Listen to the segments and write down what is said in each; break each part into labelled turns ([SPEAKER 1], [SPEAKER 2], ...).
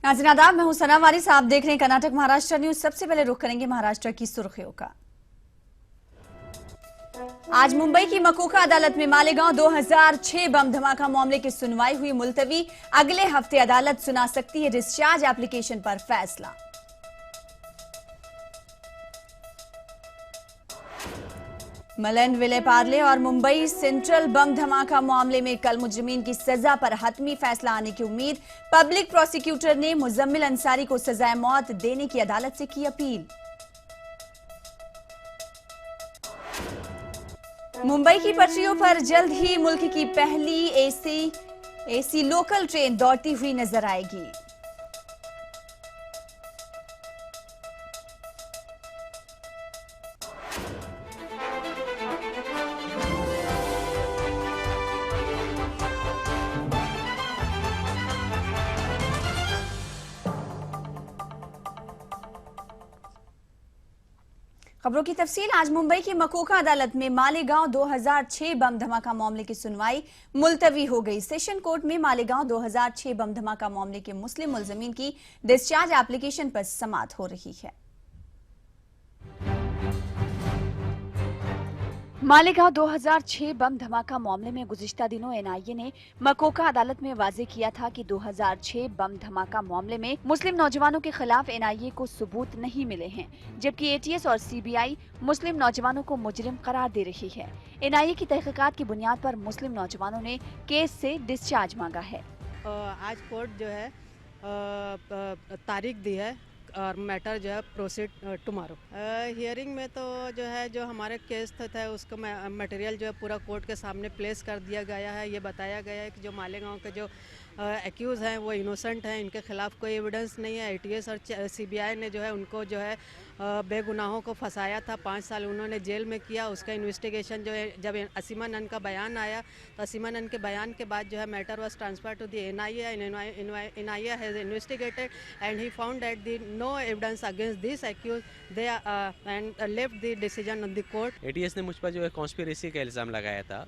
[SPEAKER 1] नाज़रीन आदाब, मैं हूं सना वारिस। आप देख रहे हैं कर्नाटक महाराष्ट्र न्यूज। सबसे पहले रुख करेंगे महाराष्ट्र की सुर्खियों का। आज मुंबई की मकोका अदालत में मालेगांव 2006 बम धमाका मामले की सुनवाई हुई मुलतवी। अगले हफ्ते अदालत सुना सकती है डिस्चार्ज एप्लीकेशन पर फैसला। मलैंड विले पार्ले और मुंबई सेंट्रल बम धमाका मामले में कल मुजरिमीन की सजा पर हतमी फैसला आने की उम्मीद। पब्लिक प्रोसिक्यूटर ने मुजम्मिल अंसारी को सजाए मौत देने की अदालत से की अपील। मुंबई की पटरियों पर जल्द ही मुल्क की पहली एसी लोकल ट्रेन दौड़ती हुई नजर आएगी। खबरों की तफसील। आज मुंबई की मकोका अदालत में मालेगांव 2006 बम धमाका मामले की सुनवाई मुलतवी हो गई। सेशन कोर्ट में मालेगांव 2006 बम धमाका मामले के मुस्लिम मुलजमीन की डिस्चार्ज एप्लीकेशन पर समाअत हो रही है। मालेगांव 2006 बम धमाका मामले में गुज़िश्ता दिनों एनआईए ने मकोका अदालत में वाजे किया था कि 2006 बम धमाका मामले में मुस्लिम नौजवानों के खिलाफ एनआईए को सबूत नहीं मिले हैं, जबकि एटीएस और सीबीआई मुस्लिम नौजवानों को मुजरिम करार दे रही है। एनआईए की तहकीकात की बुनियाद पर मुस्लिम नौजवानों ने केस से डिस्चार्ज मांगा है।
[SPEAKER 2] आज कोर्ट जो है तारीख दी है और मैटर जो है प्रोसीड टुमारो। हियरिंग में तो जो है जो हमारे केस था उसको मटेरियल जो है पूरा कोर्ट के सामने प्लेस कर दिया गया है। ये बताया गया है कि जो मालेगांव के जो एक्यूज़ हैं वो इनोसेंट हैं, इनके खिलाफ कोई एविडेंस नहीं है। एटीएस और सीबीआई ने जो है उनको जो है बेगुनाहों को फंसाया था। 5 साल उन्होंने जेल में किया। उसका इन्वेस्टिगेशन जो है जब असीमा नन का बयान आया तो असीमा नन के बयान के बाद जो है matter was transfer to the NIA. NIA has investigated and he found that the no evidence against this accuse they and left the decision on the court.
[SPEAKER 3] ATS ने मुझ पर जो है कॉन्स्पिरेसी का इल्ज़ाम लगाया था।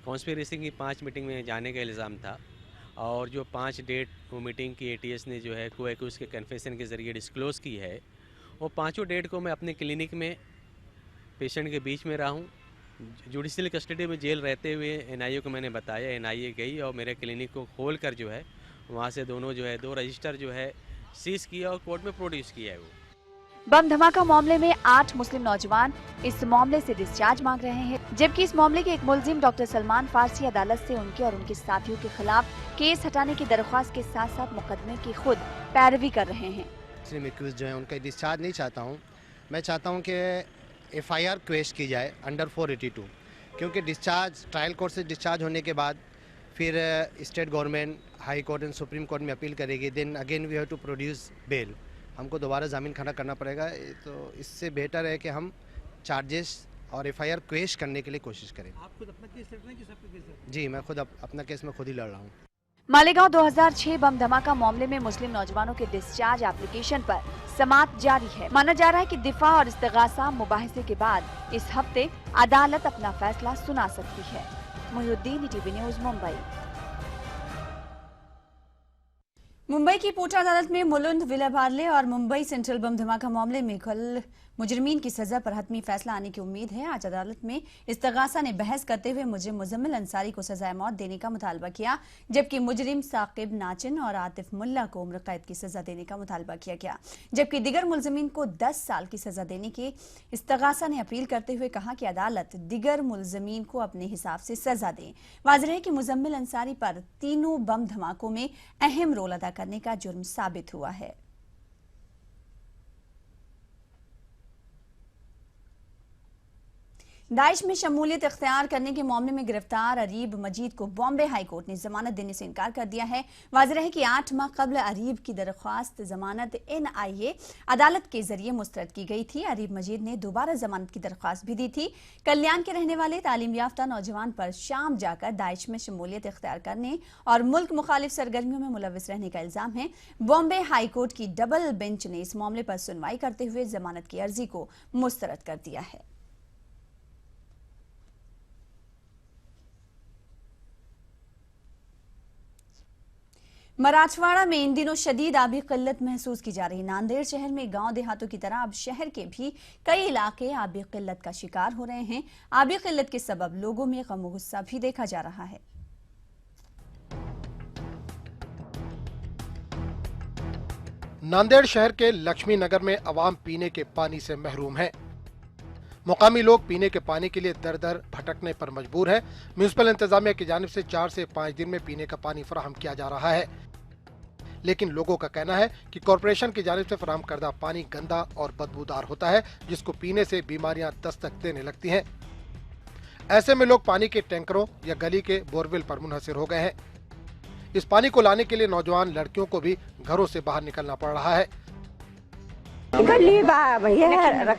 [SPEAKER 3] कॉन्स्पिरेसी की 5 मीटिंग में जाने का इल्ज़ाम था और जो 5 डेट वो मीटिंग की एटीएस ने जो है को एक्यूज़ के कन्फेशन के ज़रिए डिस्क्लोज़ की है, वो 5 डेट को मैं अपने क्लिनिक में पेशेंट के बीच में रहा हूँ। जुडिशियल कस्टडी में जेल रहते हुए एनआईए को मैंने बताया। एनआईए गई और मेरे क्लिनिक को खोल कर जो है वहाँ से दोनों जो है 2 रजिस्टर जो है सीज किया और कोर्ट में प्रोड्यूस किया है। वो
[SPEAKER 1] बम धमाका मामले में 8 मुस्लिम नौजवान इस मामले से डिस्चार्ज मांग रहे हैं, जबकि इस मामले के एक मुलजिम डॉक्टर सलमान फारसी अदालत से उनके और उनके साथियों के खिलाफ केस हटाने की दरख्वास्त के साथ साथ मुकदमे की खुद पैरवी कर रहे हैं।
[SPEAKER 4] मुस्लिम एक्यूज जो है उनका डिस्चार्ज नहीं चाहता हूँ। मैं चाहता हूँ कि एफआईआर क्वेश की जाए अंडर 482, क्योंकि डिस्चार्ज ट्रायल कोर्ट से डिस्चार्ज होने के बाद फिर state government high court and supreme court में अपील करेगी। Then again we have to produce bail. हमको दोबारा ज़मीन खाना करना पड़ेगा। तो इससे बेहतर है कि हम चार्जेस और एफआईआर क्वेश करने के लिए कोशिश करें।
[SPEAKER 5] आप खुद अपना केस लड़ रहे हैं कि सबका केस लड़ रहे हैं?
[SPEAKER 4] जी, मैं खुद अपना केस में खुद ही लड़ रहा हूँ।
[SPEAKER 1] मालेगांव 2006 बम धमाका मामले में मुस्लिम नौजवानों के डिस्चार्ज एप्लीकेशन पर समाअत जारी है। माना जा रहा है कि दिफा और इस्तिगासा मुबाहिसे के बाद इस हफ्ते अदालत अपना फैसला सुना सकती है। Mohiuddin, TV news, Mumbai. मुंबई की पोटा अदालत में मुलुंड विले पार्ले और मुंबई सेंट्रल बम धमाका मामले में कल मुजरिमीन की सजा पर हतमी फैसला आने की उम्मीद है। आज अदालत में इस्तगासा ने बहस करते हुए मुजरिम मुजम्मिल अंसारी को सजाए मौत देने का मुतालबा किया, जबकि मुजरिम साकिब नाचिन और आतिफ मुल्ला को उम्र कैद की सजा देने का मुतालबा किया गया, जबकि दिगर मुलजमीन को 10 साल की सजा देने की इस्तगासा ने अपील करते हुए कहा कि अदालत दिगर मुलजमीन को अपने हिसाब से सजा दें। वाज़ेह है कि मुजम्मिल अंसारी पर तीनों बम धमाकों में अहम रोल अदा करने का जुर्म साबित हुआ है। दाइश में शमूलियत इख्तियार करने के मामले में गिरफ्तार अरीब मजीद को बॉम्बे हाई कोर्ट ने जमानत देने से इनकार कर दिया है। वाज़ेह है कि 8 माह कबल अरीब की दरख्वास्त जमानत एनआईए अदालत के जरिए मुस्तरद की गई थी। अरीब मजीद ने दोबारा जमानत की दरख्वास्त भी दी थी। कल्याण के रहने वाले तालीम याफ्ता नौजवान पर शाम जाकर दाइश में शमूलियत इख्तियार करने और मुल्क मुखालिफ सरगर्मियों में मुलविस रहने का इल्जाम है। बॉम्बे हाई कोर्ट की डबल बेंच ने इस मामले पर सुनवाई करते हुए जमानत की अर्जी को मुस्तरद कर दिया है। मराठवाड़ा में इन दिनों शदीद आबी किल्लत महसूस की जा रही। नांदेड़ शहर में गांव देहातों की तरह अब शहर के भी कई इलाके आबी किल्लत का शिकार हो रहे हैं। आबी किल्लत के सबब लोगों में गम गुस्सा भी देखा जा रहा है।
[SPEAKER 6] नांदेड़ शहर के लक्ष्मी नगर में आवाम पीने के पानी से महरूम है। मुकामी लोग पीने के पानी के लिए दर दर भटकने पर मजबूर है। म्यूनिसिपल इंतजामिया की जानिब से 4 से 5 दिन में पीने का पानी फराहम किया जा रहा है, लेकिन लोगों का कहना है कि कॉरपोरेशन की जानिब से फराहम करदा पानी गंदा और बदबूदार होता है, जिसको पीने से बीमारियां दस्तक देने लगती हैं। ऐसे में लोग पानी के टैंकरों या गली के बोरवेल पर मुनहसिर हो गए हैं। इस पानी को लाने के लिए नौजवान लड़कियों को भी घरों से बाहर निकलना पड़ रहा है।
[SPEAKER 7] गली ये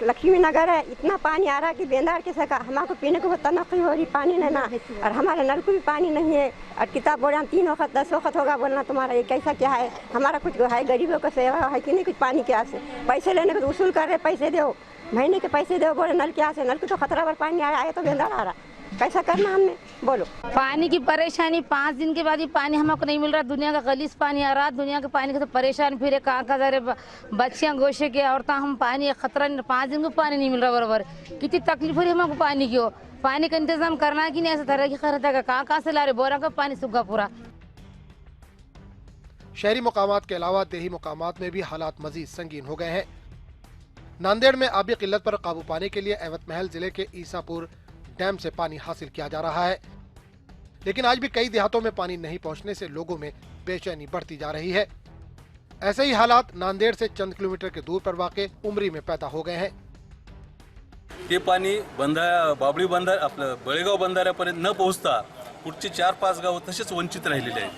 [SPEAKER 7] लक्ष्मी नगर है, इतना पानी आ रहा है कि बेंदार के सका हमारे पीने को तनक्की हो रही, पानी नहीं ना, और हमारे नल को भी पानी नहीं है। और किताब बोला 3 वक्त 10 वक्त होगा बोलना तुम्हारा ये कैसा क्या है। हमारा कुछ है, गरीबों का सेवा है कि नहीं, कुछ पानी के आसे पैसे लेने को तो वसूल कर रहे, पैसे दो महीने के पैसे दो, बोले नल के आसे, नल को तो खतरा पर पानी आया तो बेंदार आ रहा, कैसा करना हमने बोलो।
[SPEAKER 8] पानी की परेशानी 5 दिन के बाद ही पानी हमको नहीं मिल रहा। दुनिया का गलीस पानी आ रहा, दुनिया के पानी के तो परेशान फिरे कहाँ जा रहे बच्चियाँ गोशे के औरतें, हम पानी खतरा नहीं, 5 दिन को पानी नहीं मिल रहा बराबर। कितनी तकलीफ हो रही हमको पानी की हो। पानी का इंतजाम करना कि नहीं, ऐसा तरह की खरीदा का कहाँ से ला रहे, बोरा का पानी सूखा पूरा।
[SPEAKER 6] शहरी मुकामात के अलावा देही मुकामात में भी हालात मजीद संगीन हो गए हैं। नांदेड़ में आबी किल्लत पर काबू पाने के लिए एवत महल जिले के ईसापुर डैम से पानी हासिल किया जा रहा है, लेकिन आज भी कई देहातों में पानी नहीं पहुंचने से लोगों में बेचैनी बढ़ती जा रही है। ऐसे ही हालात नांदेड़ से चंद किलोमीटर के दूर पर वाक़े उमरी में पैदा हो गए हैं।
[SPEAKER 9] ते पाणी बाबळी बंधार आपलं बळेगाव बंधाऱ्यापर्यंत न पोहोचता पुढची 4-5 गावं तसेच वंचित राहिलेले आहेत।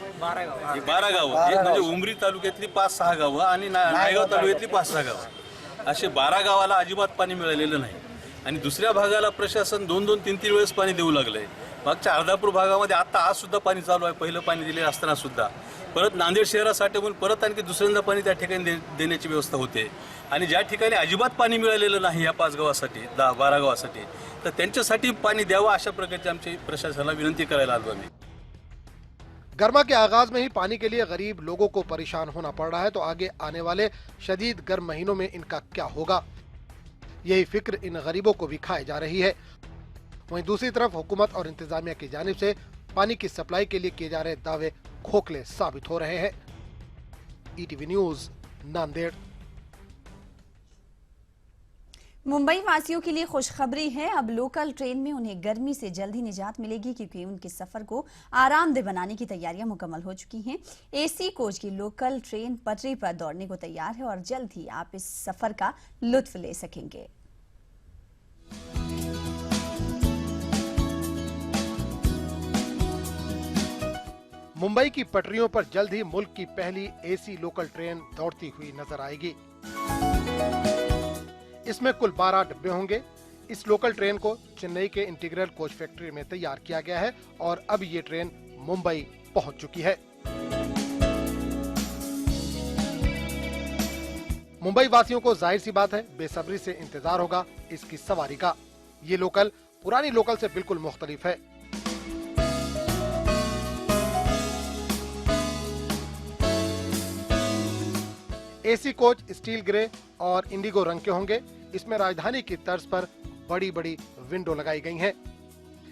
[SPEAKER 9] 12 गावं, एक म्हणजे उमरी तालुक्यातली 5-6 गावं आणि नायगाव तालुक्यातली 5-6 गावं, असे 12 गावाला अजिबात पाणी मिळालेलं नाही। आणि दुसऱ्या भागाला प्रशासन 2-2, 3-3 वेळेस पाणी देऊ लागलंय। मागच्या अर्धापूर भागामध्ये आता आज सुद्धा पाणी चालू आहे, पहिलं पाणी दिले असताना सुद्धा परत नांदेड शहरासाठी म्हणून परत आणखी दुसऱ्यांदा पाणी त्या ठिकाणी देण्याची व्यवस्था होते। आणि ज्या ठिकाणी अजिबात पाणी मिळालेलं नाही या 5 गावासाठी 10-12 गावासाठी, तर त्यांच्यासाठी पाणी द्यावं अशा प्रकारची आमची प्रशासनाला विनंती करायला आलो आम्ही।
[SPEAKER 6] गर्मा के आगाज में ही पानी के लिए गरीब लोगों को परेशान होना पड़ रहा है, तो आगे आने वाले शदीद गर्म महीनों में इनका क्या होगा, यही फिक्र इन गरीबों को भी खाए जा रही है। वहीं दूसरी तरफ हुकूमत और इंतजामिया की जानिब से पानी की सप्लाई के लिए किए जा रहे दावे खोखले साबित हो रहे हैं। ETV news Nanded.
[SPEAKER 1] मुंबई वासियों के लिए खुशखबरी है, अब लोकल ट्रेन में उन्हें गर्मी से जल्द ही निजात मिलेगी, क्योंकि उनके सफर को आरामदेह बनाने की तैयारियां मुकम्मल हो चुकी हैं। एसी कोच की लोकल ट्रेन पटरी पर दौड़ने को तैयार है और जल्द ही आप इस सफर का लुत्फ ले सकेंगे।
[SPEAKER 6] मुंबई की पटरियों पर जल्द ही मुल्क की पहली एसी लोकल ट्रेन दौड़ती हुई नजर आएगी। इसमें कुल 12 डिब्बे होंगे। इस लोकल ट्रेन को चेन्नई के इंटीग्रल कोच फैक्ट्री में तैयार किया गया है और अब ये ट्रेन मुंबई पहुंच चुकी है। मुंबई वासियों को जाहिर सी बात है बेसब्री से इंतजार होगा इसकी सवारी का। ये लोकल पुरानी लोकल से बिल्कुल मुख्तलिफ है। एसी कोच स्टील ग्रे और इंडिगो रंग के होंगे। इसमें राजधानी की तर्ज पर बड़ी बड़ी विंडो लगाई गई हैं।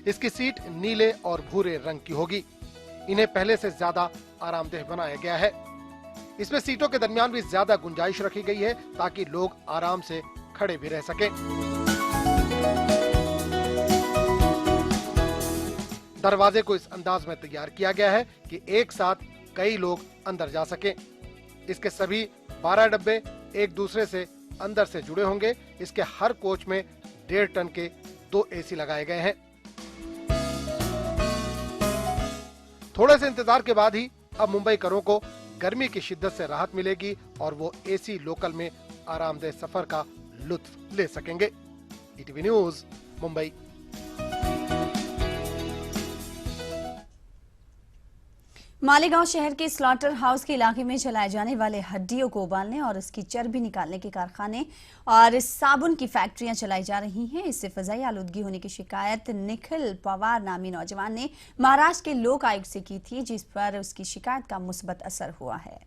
[SPEAKER 6] इसकी सीट नीले और भूरे रंग की होगी। इन्हें पहले से ज्यादा आरामदेह बनाया गया है। इसमें सीटों के दरमियान भी ज्यादा गुंजाइश रखी गई है ताकि लोग आराम से खड़े भी रह सकें। दरवाजे को इस अंदाज में तैयार किया गया है कि एक साथ कई लोग अंदर जा सकें। इसके सभी 12 डब्बे एक दूसरे से अंदर से जुड़े होंगे। इसके हर कोच में 1.5 टन के 2 एसी लगाए गए हैं। थोड़े से इंतजार के बाद ही अब मुंबईकरों को गर्मी की शिद्दत से राहत मिलेगी और वो एसी लोकल में आरामदेह सफर का लुत्फ ले सकेंगे। ETV news Mumbai.
[SPEAKER 1] मालेगांव शहर के स्लॉटर हाउस के इलाके में चलाए जाने वाले हड्डियों को उबालने और उसकी चर्बी निकालने के कारखाने और साबुन की फैक्ट्रियां चलाई जा रही हैं। इससे फजाई आलूदगी होने की शिकायत निखिल पवार नामी नौजवान ने महाराष्ट्र के लोक आयुक्त से की थी, जिस पर उसकी शिकायत का मुस्बत असर हुआ है।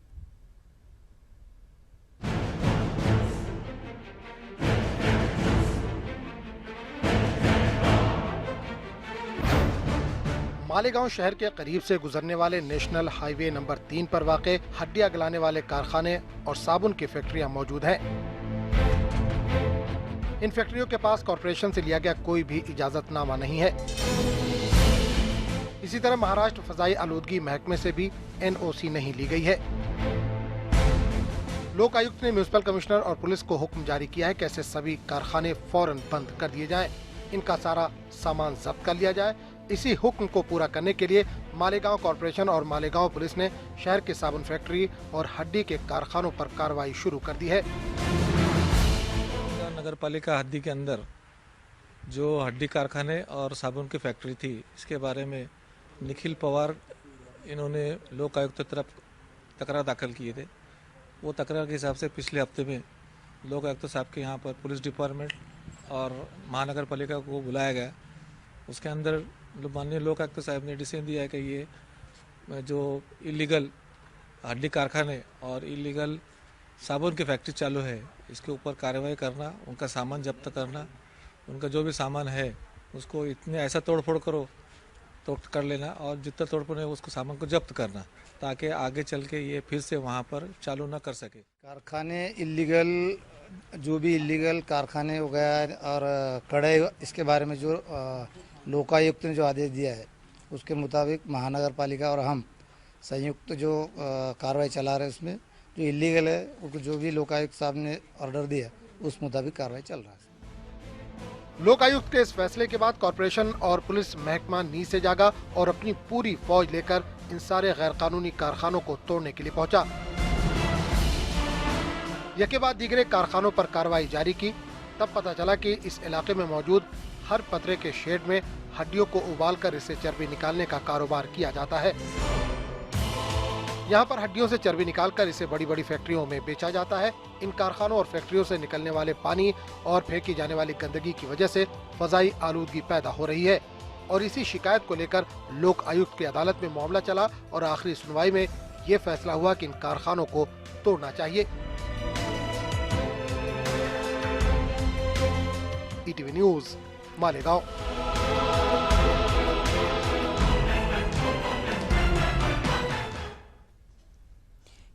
[SPEAKER 6] मालेगांव शहर के करीब से गुजरने वाले नेशनल हाईवे नंबर 3 पर वाक़े हड्डियां गलाने वाले कारखाने और साबुन की फैक्ट्रियां मौजूद हैं। इन फैक्ट्रियों के पास कॉरपोरेशन से लिया गया कोई भी इजाजतनामा नहीं है। इसी तरह महाराष्ट्र फजाई आलूदगी महकमे से भी NOC नहीं ली गई है। लोक आयुक्त ने म्युनिसिपल कमिश्नर और पुलिस को हुक्म जारी किया है कि ऐसे सभी कारखाने फौरन बंद कर दिए जाएं, इनका सारा सामान जब्त कर लिया जाए। इसी हुक्म को पूरा करने के लिए मालेगांव कॉरपोरेशन और मालेगांव पुलिस ने शहर के साबुन फैक्ट्री और हड्डी के कारखानों पर कार्रवाई शुरू कर दी है।
[SPEAKER 10] नगर पालिका हड्डी के अंदर जो हड्डी कारखाने और साबुन की फैक्ट्री थी, इसके बारे में निखिल पवार इन्होंने लोक आयुक्त की तरफ तकरार दाखिल किए थे। वो तकरार के हिसाब से पिछले हफ्ते में लोक आयुक्त साहब के यहाँ पर पुलिस डिपार्टमेंट और महानगर पालिका को बुलाया गया। उसके अंदर माननीय लोक आयुक्त साहब ने डिसीजन दिया है कि ये जो इलीगल हड्डी कारखाने और इलीगल साबुन की फैक्ट्री चालू है, इसके ऊपर कार्रवाई करना, उनका सामान जब्त करना, उनका जो भी सामान है उसको इतने ऐसा तोड़फोड़ करो तो कर लेना और जितना तोड़फोड़ है उसको सामान को जब्त करना, ताकि आगे चल के ये फिर से वहाँ पर चालू ना कर सके।
[SPEAKER 5] कारखाने इलीगल, जो भी इलीगल कारखाने हो गया और कड़े, इसके बारे में जो लोकायुक्त ने जो आदेश दिया है उसके मुताबिक महानगर पालिका और हम संयुक्त जो कार्रवाई चला रहे हैं, उसमें जो इलीगल है उसको जो भी लोकायुक्त साहब ने ऑर्डर दिया उस मुताबिक कार्रवाई चल रहा है।
[SPEAKER 6] लोकायुक्त के इस फैसले के बाद कॉरपोरेशन और पुलिस महकमा नींद से जागा और अपनी पूरी फौज लेकर इन सारे गैर कानूनी कारखानों को तोड़ने के लिए पहुंचा। यके बाद दीगरे कारखानों पर कार्रवाई जारी की। तब पता चला कि इस इलाके में मौजूद हर पतरे के शेड में हड्डियों को उबालकर इससे चर्बी निकालने का कारोबार किया जाता है। यहाँ पर हड्डियों से चर्बी निकालकर इसे बड़ी बड़ी फैक्ट्रियों में बेचा जाता है। इन कारखानों और फैक्ट्रियों से निकलने वाले पानी और फेंकी जाने वाली गंदगी की वजह से फजाई आलूदगी पैदा हो रही है और इसी शिकायत को लेकर लोक आयुक्त की अदालत में मामला चला और आखिरी सुनवाई में ये फैसला हुआ कि इन कारखानों को तोड़ना चाहिए। ETV news, Malegaon.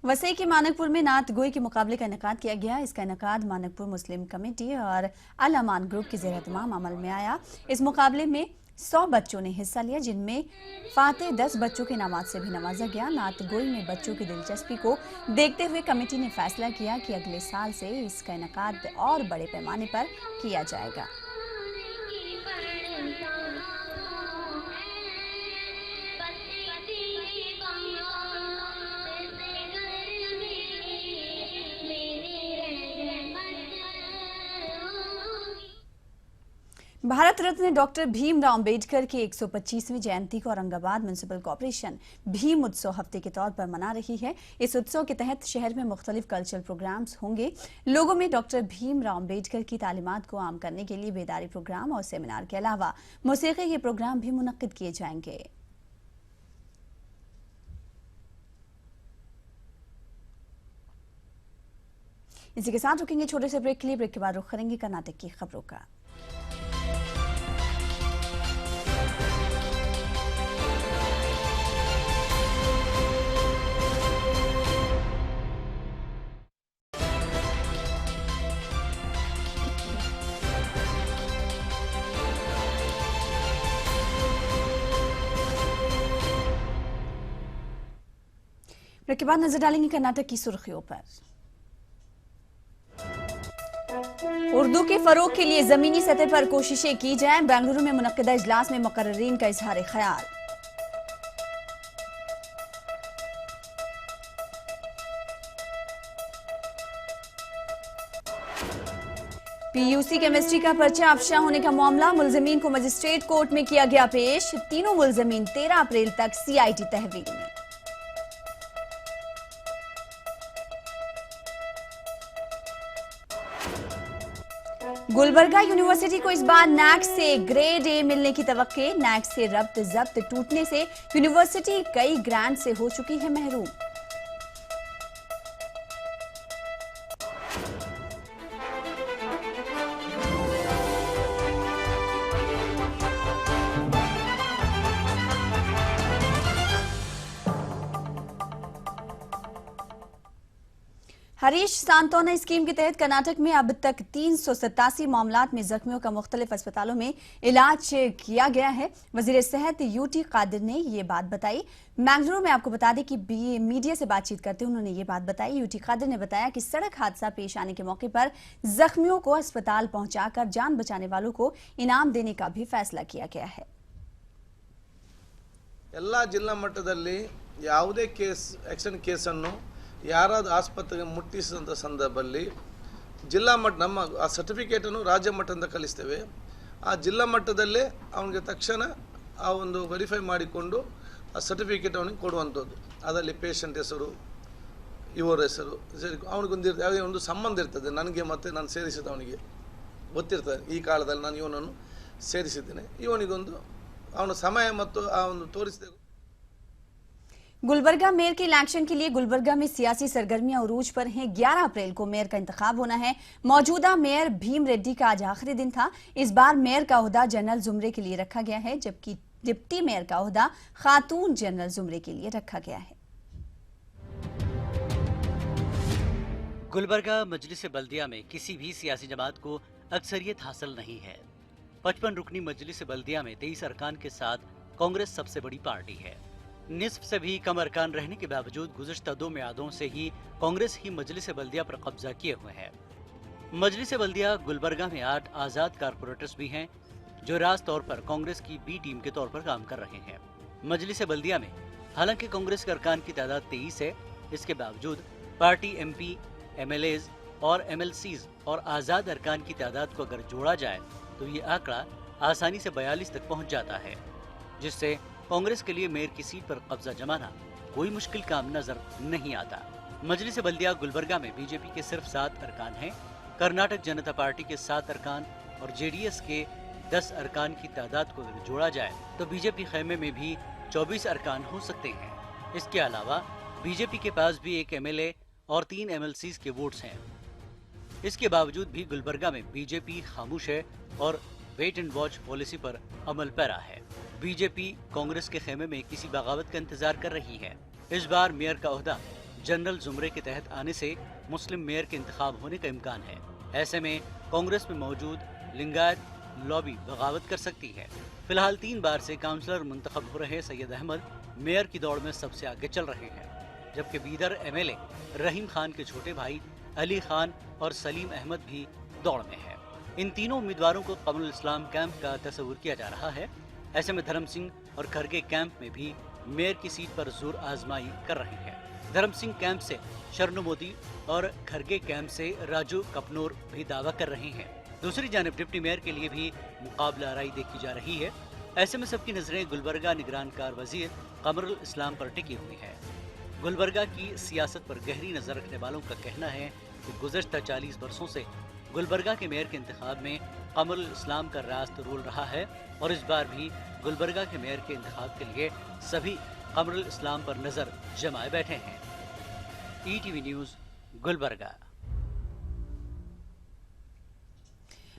[SPEAKER 1] वसई के मानकपुर में नात गोई के मुकाबले का इनेकाद किया गया। इसका इनेकाद मानकपुर मुस्लिम कमेटी और अल अमान ग्रुप के ज़ेर एहतमाम अमल में आया। इस मुकाबले में 100 बच्चों ने हिस्सा लिया, जिनमें फाते 10 बच्चों के नमाज से भी नवाजा गया। नात गोई में बच्चों की दिलचस्पी को देखते हुए कमेटी ने फैसला किया कि अगले साल से इसका इनेकाद और बड़े पैमाने पर किया जाएगा। भारत रत्न डॉक्टर भीमराव अंबेडकर की 125वीं जयंती को औरंगाबाद म्युनिसिपल कॉर्पोरेशन भीम उत्सव हफ्ते के तौर पर मना रही है। इस उत्सव के तहत शहर में मुख्तलिफ कल्चरल प्रोग्राम्स होंगे। लोगों में डॉक्टर भीमराव अंबेडकर की तालीमात को आम करने के लिए बेदारी प्रोग्राम और सेमिनार के अलावा मौसीकी के प्रोग्राम भी मुनक्किद किए जाएंगे। इसी के साथ रुकेंगे छोटे से ब्रेक के लिए। ब्रेक के बाद रुख करेंगे कर्नाटक की खबरों का। ब्रेक के बाद नजर डालेंगे कर्नाटक की सुर्खियों पर। उर्दू के फरोग के लिए जमीनी सतह पर कोशिशें की जाएं। बेंगलुरु में मुनक्किदा इजलास में मुकर्ररीन का इजहार ख्याल। PUC केमिस्ट्री का पर्चा अफशा होने का मामला, मुलजिमीन को मजिस्ट्रेट कोर्ट में किया गया पेश। तीनों मुलजिमीन 13 अप्रैल तक CID तहवील में। गुलबर्गा यूनिवर्सिटी को इस बार नैक से ग्रेड ए मिलने की तवक्के। नैक से रब्त जब्त टूटने से यूनिवर्सिटी कई ग्रांट से हो चुकी है महरूम। हरीश सांत्वना स्कीम के तहत कर्नाटक में अब तक 387 मामलात में जख्मियों का मुख्तलिफ अस्पतालों में इलाज किया गया है। वजीर सेहत यूटी कादिर ने ये बात बताई। मैंगलोर में आपको बता दें कि मीडिया से बातचीत करते हुए उन्होंने ये बात बताई। यूटी कादिर ने बताया कि सड़क हादसा पेश आने के मौके पर जख्मियों को अस्पताल पहुंचाकर जान बचाने वालों को इनाम देने का भी फैसला किया गया है।
[SPEAKER 11] ಎಲ್ಲ ಜಿಲ್ಲಾ ಮಟ್ಟದಲ್ಲಿ ಯಾವುದೇ ಆಕ್ಷನ್ ಕೇಸನ್ನು ಯಾರಾದರೂ ಆಸ್ಪತ್ರೆಗೆ ಮುಟ್ಟಿಸಿದಂಥ ಸಂದರ್ಭದಲ್ಲಿ ಜಿಲ್ಲಾ ಮಟ್ಟ ನಮ್ಮ ಆ ಸರ್ಟಿಫಿಕೇಟನ್ನು ರಾಜ್ಯ ಮಟ್ಟದಿಂದ ಕಲಿಸ್ತೇವೆ। ಆ ಜಿಲ್ಲಾ ಮಟ್ಟದಲ್ಲೇ ಅವನಿಗೆ ತಕ್ಷಣ ಆ ಒಂದು ವೆರಿಫೈ ಮಾಡಿಕೊಂಡು ಆ ಸರ್ಟಿಫಿಕೇಟ್ ಅವನಿಗೆ ಕೊಡುವಂಥದ್ದು। ಅದರಲ್ಲಿ ಪೇಷಂಟ್ ಹೆಸರು, ಇವರ ಹೆಸರು, ಅವನಿಗೊಂದು ಯಾವುದೇ ಒಂದು ಸಂಬಂಧ ಇರ್ತದೆ, ನನಗೆ ಮತ್ತು ನಾನು ಸೇರಿಸಿದ ಅವನಿಗೆ ಗೊತ್ತಿರ್ತದೆ, ಈ ಕಾಲದಲ್ಲಿ ನಾನು ಇವನನ್ನು ಸೇರಿಸಿದ್ದೇನೆ, ಇವನಿಗೊಂದು ಅವನ ಸಮಯ ಮತ್ತು ಆ ಒಂದು ತೋರಿಸಿದೆ।
[SPEAKER 1] गुलबर्गा मेयर के इलेक्शन के लिए गुलबर्गा में सियासी सरगर्मियां उरूज पर हैं। 11 अप्रैल को मेयर का इंतखाब होना है। मौजूदा मेयर भीम रेड्डी का आज आखिरी दिन था। इस बार मेयर का ओहदा जनरल जुमरे के लिए रखा गया है, जबकि डिप्टी मेयर का ओहदा खातून जनरल जुमरे के लिए रखा गया है।
[SPEAKER 12] गुलबर्गा मजलिस बल्दिया में किसी भी सियासी जमात को अक्सरियत हासिल नहीं है। 55 रुकनी मजलिस बल्दिया में 23 अरकान के साथ कांग्रेस सबसे बड़ी पार्टी है। निस्फ से भी कम अरकान रहने के बावजूद गुज़श्ता 2 मियादों से ही कांग्रेस ही मजलिस बल्दिया पर कब्जा किए हुए है। मजलिस बल्दिया गुलबर्गा में 8 आज़ाद कारपोरेटर्स भी हैं जो राज तौर पर कांग्रेस की बी टीम के तौर पर काम कर रहे हैं। मजलिस बल्दिया में हालांकि कांग्रेस के अरकान की तादाद 23 है, इसके बावजूद पार्टी MP, MLAs और MLCs और आज़ाद अरकान की तादाद को अगर जोड़ा जाए तो ये आंकड़ा आसानी से 42 तक पहुँच जाता है, जिससे कांग्रेस के लिए मेयर की सीट पर कब्जा जमाना कोई मुश्किल काम नजर नहीं आता। मजलिस बल्दिया गुलबर्गा में बीजेपी के सिर्फ 7 अरकान हैं। कर्नाटक जनता पार्टी के 7 अरकान और जेडीएस के 10 अरकान की तादाद को अगर जोड़ा जाए तो बीजेपी खेमे में भी 24 अरकान हो सकते हैं। इसके अलावा बीजेपी के पास भी 1 MLA और 3 MLCs के वोट्स हैं। इसके बावजूद भी गुलबर्गा में बीजेपी खामोश है और वेट एंड वॉच पॉलिसी पर अमल पैरा है। बीजेपी कांग्रेस के खेमे में किसी बगावत का इंतजार कर रही है। इस बार मेयर का ओहदा जनरल जुमरे के तहत आने से मुस्लिम मेयर के इंतखाब होने का इम्कान है। ऐसे में कांग्रेस में मौजूद लिंगायत लॉबी बगावत कर सकती है। फिलहाल 3 बार से काउंसलर मुंतखब हो रहे सैयद अहमद मेयर की दौड़ में सबसे आगे चल रहे हैं, जबकि बीदर MLA रहीम खान के छोटे भाई अली खान और सलीम अहमद भी दौड़ में है। इन तीनों उम्मीदवारों को कमरुल इस्लाम कैंप का तस्वुर किया जा रहा है। ऐसे में धर्म सिंह और खरगे कैंप में भी मेयर की सीट पर जोर आजमाई कर रहे हैं। धर्म सिंह कैंप से शरणु मोदी और खरगे कैंप से राजू कपनोर भी दावा कर रहे हैं। दूसरी जानिब डिप्टी मेयर के लिए भी मुकाबला आराई देखी जा रही है। ऐसे में सबकी नजरें गुलबर्गा निगरान कार वजीर कमरुल इस्लाम पर टिकी हुई है। गुलबर्गा की सियासत पर गहरी नजर रखने वालों का कहना है कि गुज़श्ता 40 वर्षों से गुलबर्गा के मेयर के इंतखाब में कमरुल इस्लाम का रास्त रोल रहा है और इस बार भी गुलबर्गा के मेयर के इंतखाब के लिए सभी कमरुल इस्लाम पर नजर जमाए बैठे हैं। ETV news Gulbarga.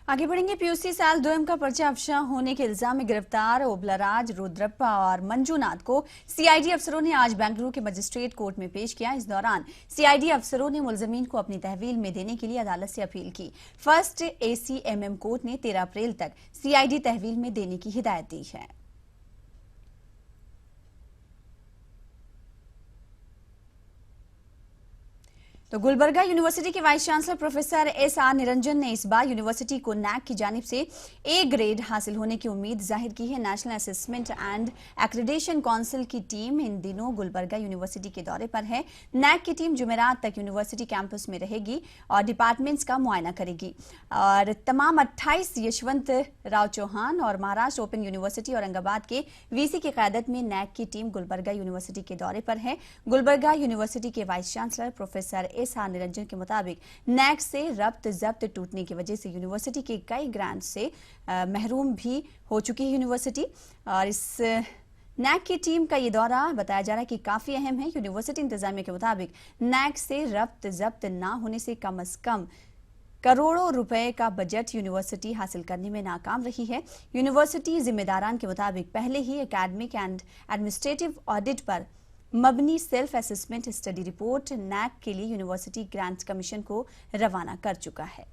[SPEAKER 1] आगे बढ़ेंगे। PUC साल 2 का पर्चा अफशा होने के इल्जाम में गिरफ्तार ओबलाराज, रुद्रप्पा और मंजूनाथ को CID अफसरों ने आज बेंगलुरु के मजिस्ट्रेट कोर्ट में पेश किया। इस दौरान CID अफसरों ने मुलजमीन को अपनी तहवील में देने के लिए अदालत से अपील की। फर्स्ट ACMM कोर्ट ने 13 अप्रैल तक CID तहवील में देने की हिदायत दी है। तो गुलबर्गा यूनिवर्सिटी के vice chancellor professor SR Niranjan ने इस बार यूनिवर्सिटी को नैक की जानिब से A ग्रेड हासिल होने की उम्मीद जाहिर की है। National assessment and accreditation council की टीम इन दिनों गुलबर्गा यूनिवर्सिटी के दौरे पर है। नैक की टीम जुमेरात तक यूनिवर्सिटी कैंपस में रहेगी और डिपार्टमेंट्स का मुआयना करेगी और तमाम 28 यशवंत राव चौहान और महाराष्ट्र ओपन यूनिवर्सिटी औरंगाबाद के VC की क़यादत में नैक की टीम गुलबर्गा यूनिवर्सिटी के दौरे पर है। गुलबर्गा यूनिवर्सिटी के vice chancellor professor SR. Niranjan के मुताबिक नैक से रब्त जब्त टूटने की वजह से यूनिवर्सिटी के कई ग्रांट से महरूम भी हो चुकी है यूनिवर्सिटी। और इस नैक की टीम का ये दौरा बताया जा रहा है कि काफी अहम है। यूनिवर्सिटी इंतजामिया के मुताबिक नैक से रब्त जब्त ना होने से कम करोड़ों रुपए का बजट यूनिवर्सिटी हासिल करने में नाकाम रही है। यूनिवर्सिटी जिम्मेदारान के मुताबिक पहले ही एकेडमिक एंड एडमिनिस्ट्रेटिव ऑडिट पर मबनी self assessment study report NAAC के लिए यूनिवर्सिटी ग्रांट्स कमीशन को रवाना कर चुका है।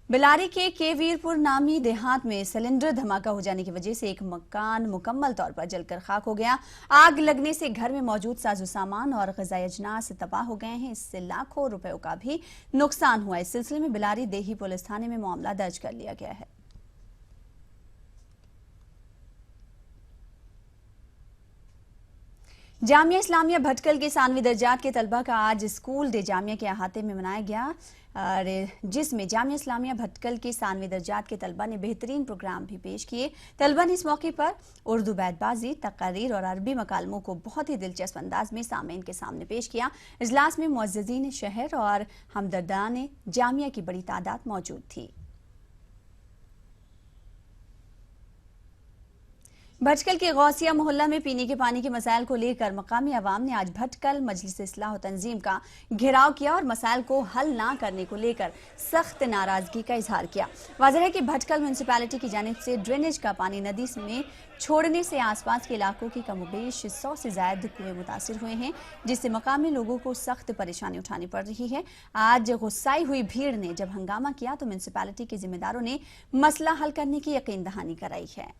[SPEAKER 1] बिलारी के वीरपुर नामी देहात में सिलेंडर धमाका हो जाने की वजह से एक मकान मुकम्मल तौर पर जलकर खाक हो गया। आग लगने से घर में मौजूद साजो सामान और ग़िज़ाई अजनास तबाह हो गए हैं। इससे लाखों रुपयों का भी नुकसान हुआ। इस सिलसिले में बिलारी देही पुलिस थाने में मामला दर्ज कर लिया गया है। जामिया इस्लामिया भटकल के 9वीं दर्जात के तलबा का आज स्कूल डे जामिया के अहाते में मनाया गया, जिसमें जामिया इस्लामिया भटकल के 9वीं दर्जात के तलबा ने बेहतरीन प्रोग्राम भी पेश किए। तलबा ने इस मौके पर उर्दू बैतबाजी, तकारीर और अरबी मकालमों को बहुत ही दिलचस्प अंदाज में सामीन के सामने पेश किया। इजलास में मुअज़्ज़िज़ीन शहर और हमदर्दान जामिया की बड़ी तादाद मौजूद थी। भटकल के गौसिया मोहल्ला में पीने के पानी के मसाइल को लेकर मकामी अवाम ने आज भटकल मजलिस इस्लाह व तंजीम का घेराव किया और मसाइल को हल ना करने को लेकर सख्त नाराजगी का इजहार किया। वाज़ेह है कि भटकल म्यूनसिपैलिटी की जानिब से ड्रेनेज का पानी नदी में छोड़ने से आसपास के इलाकों की कमोबेश 100 से ज्यादा कुएं मुतासिर हुए हैं, जिससे मकामी लोगों को सख्त परेशानी उठानी पड़ रही है। आज गुस्साई हुई भीड़ ने जब हंगामा किया तो म्यूनसिपैलिटी के जिम्मेदारों ने मसला हल करने की यकीन दहानी कराई है।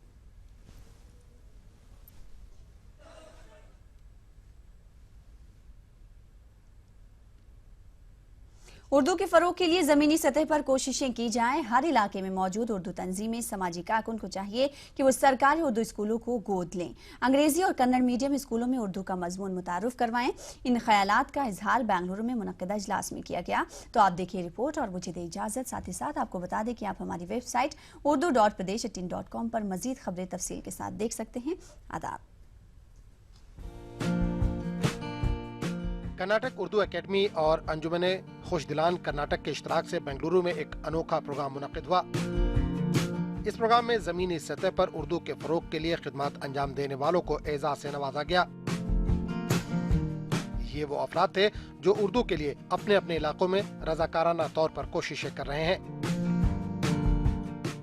[SPEAKER 1] उर्दू के फरोग के लिए जमीनी सतह पर कोशिशें की जाएं। हर इलाके में मौजूद उर्दू तंजीमें, समाजी कारकुन को चाहिए कि वो सरकारी उर्दू स्कूलों को गोद लें, अंग्रेजी और कन्नड़ मीडियम स्कूलों में उर्दू का मजमून मुतारुफ करवाएं। इन ख्यालात का इजहार बेंगलुरु में मुनक्किदा इजलास में किया गया। तो आप देखिए रिपोर्ट और मुझे दे इजाजत। साथ ही साथ आपको बता दें कि आप हमारी वेबसाइट urdu.pradesh18.com पर मजीद खबरें तफसील के साथ देख सकते हैं। आदाब।
[SPEAKER 6] कर्नाटक उर्दू एकेडमी और अंजुमने खुशदिलान कर्नाटक के इश्तराक से बेंगलुरु में एक अनोखा प्रोग्राम मुनक्किद हुआ। इस प्रोग्राम में जमीनी सतह पर उर्दू के फरोग के लिए खिदमत अंजाम देने वालों को एजाज से नवाजा गया। ये वो अफराद थे जो उर्दू के लिए अपने अपने इलाकों में रजाकाराना तौर पर कोशिशें कर रहे हैं।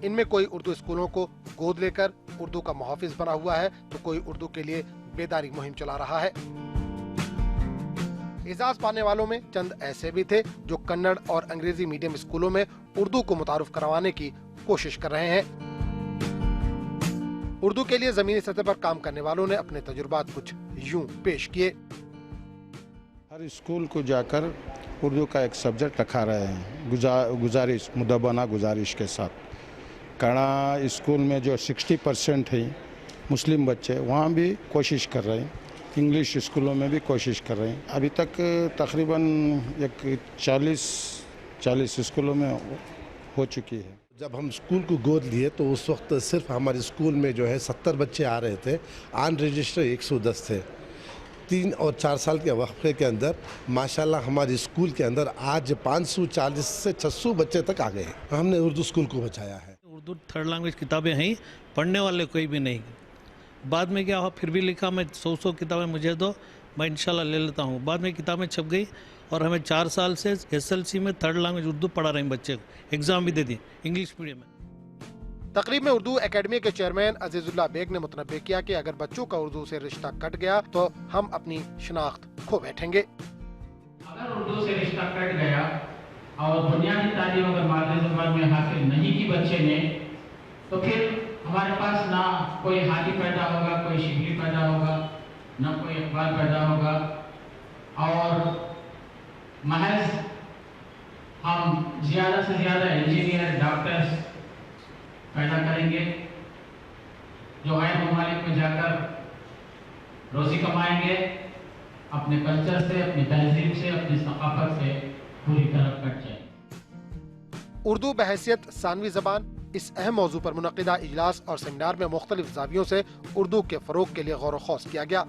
[SPEAKER 6] इनमें कोई उर्दू स्कूलों को गोद लेकर उर्दू का मुहाफिज बना हुआ है, तो कोई उर्दू के लिए बेदारी मुहिम चला रहा है। एजाज पाने वालों में चंद ऐसे भी थे जो कन्नड़ और अंग्रेजी मीडियम स्कूलों में उर्दू को मुतारुफ करवाने की कोशिश कर रहे हैं। उर्दू के लिए जमीनी सतह पर काम करने वालों ने अपने तजुर्बात कुछ यूं पेश किए।
[SPEAKER 13] हर स्कूल को जाकर उर्दू का एक सब्जेक्ट रखा रहे हैं, गुजारिश मुदब्बना गुजारिश के साथ। कड़ा स्कूल में जो 60% है मुस्लिम बच्चे, वहाँ भी कोशिश कर रहे हैं। इंग्लिश स्कूलों में भी कोशिश कर रहे हैं। अभी तक तकरीबन एक 40 स्कूलों में हो चुकी है।
[SPEAKER 14] जब हम स्कूल को गोद लिए तो उस वक्त सिर्फ हमारे स्कूल में जो है 70 बच्चे आ रहे थे, ऑन रजिस्टर 110 थे। 3 और 4 साल के वक्फे के अंदर माशाल्लाह हमारे स्कूल के अंदर आज 540 से 600 बच्चे तक आ गए। हमने उर्दू स्कूल को बचाया है।
[SPEAKER 15] उर्दू थर्ड लैंग्वेज किताबें हैं, पढ़ने वाले कोई भी नहीं। बाद में क्या हुआ, फिर भी लिखा मैं 100 किताबें मुझे दो, मैं इंशाल्लाह ले लेता हूँ। बाद में किताबें छप गई और हमें 4 साल से SLC में थर्ड लैंग्वेज उर्दू पढ़ा रहे हैं बच्चे को। एग्ज़ाम भी दे दी इंग्लिश मीडियम में।
[SPEAKER 6] तकरीब में उर्दू एकेडमी के चेयरमैन अजीजुल्लाह बेग ने मुतनब्बे किया कि अगर बच्चों का उर्दू से रिश्ता कट गया तो हम अपनी शिनाख्त खो बैठेंगे।
[SPEAKER 16] अगर उर्दू से रिश्ता कट गया और बुनियादी तालीम अगर मादरी ज़बान में हासिल नहीं की बच्चे ने, तो फिर हमारे पास ना कोई हादी पैदा होगा, कोई शिबली पैदा होगा, ना कोई इकबाल पैदा होगा, और महज हम ज़्यादा से ज़्यादा इंजीनियर, डॉक्टर्स पैदा करेंगे जो गैर ममालिक में जाकर रोज़ी कमाएंगे, अपने कल्चर से, अपनी तहजीब से, अपनी सकाफत से पूरी तरह कट जाएंगे।
[SPEAKER 6] उर्दू बहैसियत सानवी ज़बान इस अहम मौजू पर मुनक़िदा इजलास और सेमिनार में मुख्तलिफ ज़ावियों से उर्दू के फ़रोग के लिए गौर ख़ौस किया गया।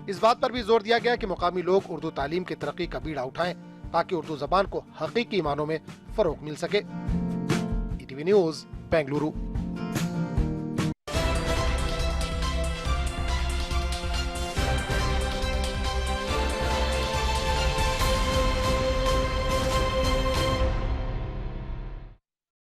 [SPEAKER 6] इस बात पर भी जोर दिया गया कि मुकामी लोग उर्दू तालीम की तरक्की का बीड़ा उठाएं ताकि उर्दू ज़बान को हकीकी मानों में फ़रोग मिल सके। ETV news, Bengaluru.